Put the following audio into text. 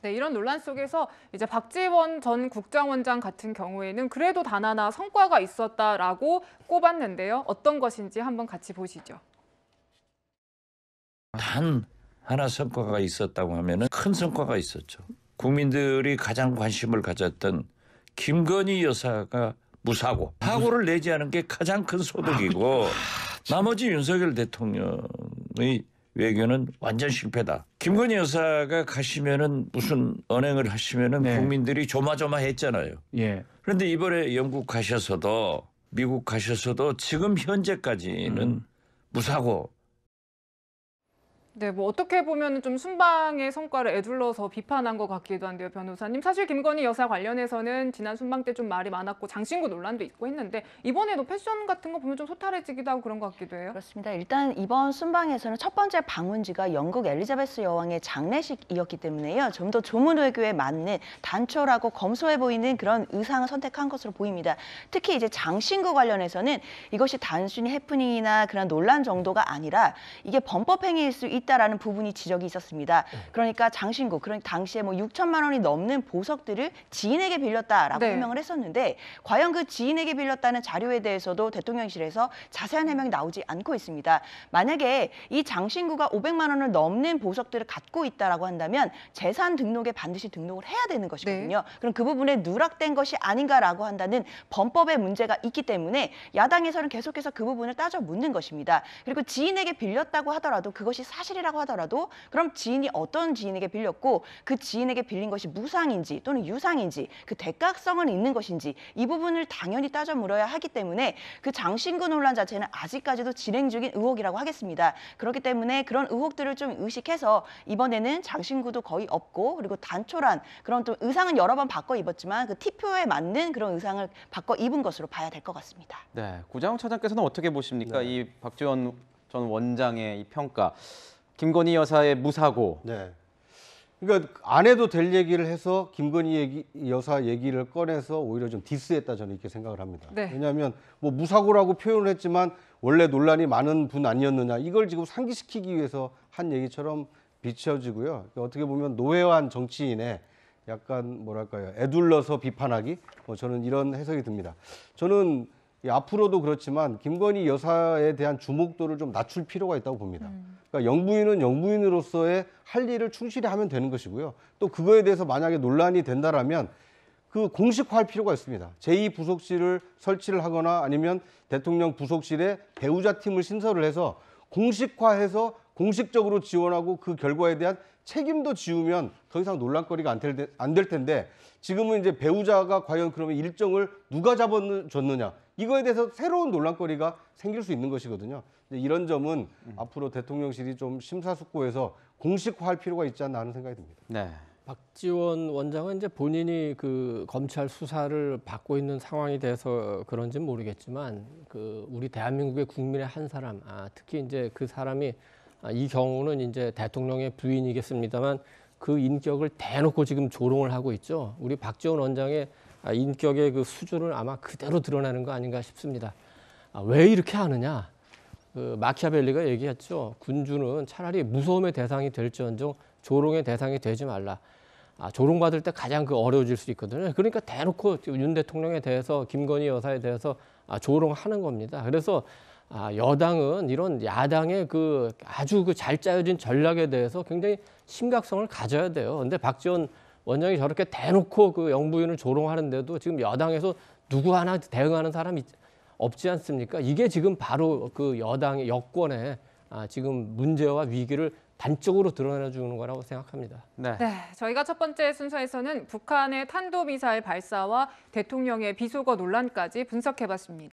네, 이런 논란 속에서 이제 박지원 전 국정원장 같은 경우에는 그래도 단 하나 성과가 있었다라고 꼽았는데요. 어떤 것인지 한번 같이 보시죠. 단 하나 성과가 있었다고 하면은 큰 성과가 있었죠. 국민들이 가장 관심을 가졌던 김건희 여사가 무사고 사고를 내지 않은 게 가장 큰 소득이고 나머지 윤석열 대통령의 외교는 완전 실패다. 김건희 여사가 가시면은 무슨 언행을 하시면은 네. 국민들이 조마조마했잖아요. 예. 그런데 이번에 영국 가셔서도 미국 가셔서도 지금 현재까지는 무사고. 네, 뭐 어떻게 보면 좀 순방의 성과를 에둘러서 비판한 것 같기도 한데요, 변호사님. 사실 김건희 여사 관련해서는 지난 순방 때 좀 말이 많았고 장신구 논란도 있고 했는데 이번에도 패션 같은 거 보면 좀 소탈해지기도 하고 그런 것 같기도 해요. 그렇습니다. 일단 이번 순방에서는 첫 번째 방문지가 영국 엘리자베스 여왕의 장례식이었기 때문에요. 좀 더 조문 외교에 맞는 단촐하고 검소해 보이는 그런 의상을 선택한 것으로 보입니다. 특히 이제 장신구 관련해서는 이것이 단순히 해프닝이나 그런 논란 정도가 아니라 이게 범법 행위일 수 있다라는 부분이 지적이 있었습니다. 그러니까 장신구, 그러니까 당시에 뭐 6천만 원이 넘는 보석들을 지인에게 빌렸다라고 네. 해명을 했었는데 과연 그 지인에게 빌렸다는 자료에 대해서도 대통령실에서 자세한 해명이 나오지 않고 있습니다. 만약에 이 장신구가 500만 원을 넘는 보석들을 갖고 있다라고 한다면 재산 등록에 반드시 등록을 해야 되는 것이거든요. 네. 그럼 그 부분에 누락된 것이 아닌가라고 한다는 범법의 문제가 있기 때문에 야당에서는 계속해서 그 부분을 따져 묻는 것입니다. 그리고 지인에게 빌렸다고 하더라도 그것이 사실이라고 하더라도 그럼 지인이 어떤 지인에게 빌렸고 그 지인에게 빌린 것이 무상인지 또는 유상인지 그 대가성은 있는 것인지 이 부분을 당연히 따져 물어야 하기 때문에 그 장신구 논란 자체는 아직까지도 진행 중인 의혹이라고 하겠습니다. 그렇기 때문에 그런 의혹들을 좀 의식해서 이번에는 장신구도 거의 없고 그리고 단촐한 그런 또 의상은 여러 번 바꿔 입었지만 그 티표에 맞는 그런 의상을 바꿔 입은 것으로 봐야 될 것 같습니다. 네, 고장욱 차장께서는 어떻게 보십니까? 네. 이 박지원 전 원장의 이 평가, 김건희 여사의 무사고. 네. 그러니까 안 해도 될 얘기를 해서 김건희 여사 얘기를 꺼내서 오히려 좀 디스했다 저는 이렇게 생각을 합니다. 네. 왜냐하면 뭐 무사고라고 표현을 했지만 원래 논란이 많은 분 아니었느냐 이걸 지금 상기시키기 위해서 한 얘기처럼 비춰지고요. 그러니까 어떻게 보면 노회한 정치인의 약간 뭐랄까요 애둘러서 비판하기 저는 이런 해석이 듭니다. 저는 앞으로도 그렇지만 김건희 여사에 대한 주목도를 좀 낮출 필요가 있다고 봅니다. 그러니까 영부인은 영부인으로서의 할 일을 충실히 하면 되는 것이고요. 또 그거에 대해서 만약에 논란이 된다라면 그 공식화할 필요가 있습니다. 제2부속실을 설치를 하거나 아니면 대통령 부속실에 배우자 팀을 신설을 해서 공식화해서 공식적으로 지원하고 그 결과에 대한 책임도 지우면 더 이상 논란거리가 안 될 텐데 지금은 이제 배우자가 과연 그러면 일정을 누가 잡아줬느냐 이거에 대해서 새로운 논란거리가 생길 수 있는 것이거든요. 이런 점은 앞으로 대통령실이 좀 심사숙고해서 공식화할 필요가 있지 않나 하는 생각이 듭니다. 네. 박지원 원장은 이제 본인이 그 검찰 수사를 받고 있는 상황이 돼서 그런지는 모르겠지만 그 우리 대한민국의 국민의 한 사람, 특히 이제 그 사람이 이 경우는 이제 대통령의 부인이겠습니다만 그 인격을 대놓고 지금 조롱을 하고 있죠. 우리 박지원 원장의 인격의 그 수준을 아마 그대로 드러내는 거 아닌가 싶습니다. 왜 이렇게 하느냐? 그 마키아벨리가 얘기했죠. 군주는 차라리 무서움의 대상이 될지언정 조롱의 대상이 되지 말라. 조롱받을 때 가장 그 어려워질 수 있거든요. 그러니까 대놓고 윤 대통령에 대해서 김건희 여사에 대해서 조롱하는 겁니다. 그래서 여당은 이런 야당의 그 아주 그 잘 짜여진 전략에 대해서 굉장히 심각성을 가져야 돼요. 근데 박지원 원장이 저렇게 대놓고 그 영부인을 조롱하는데도 지금 여당에서 누구 하나 대응하는 사람이 없지 않습니까? 이게 지금 바로 그 여당의 여권의 지금 문제와 위기를 단적으로 드러내주는 거라고 생각합니다. 네. 네, 저희가 첫 번째 순서에서는 북한의 탄도미사일 발사와 대통령의 비속어 논란까지 분석해봤습니다.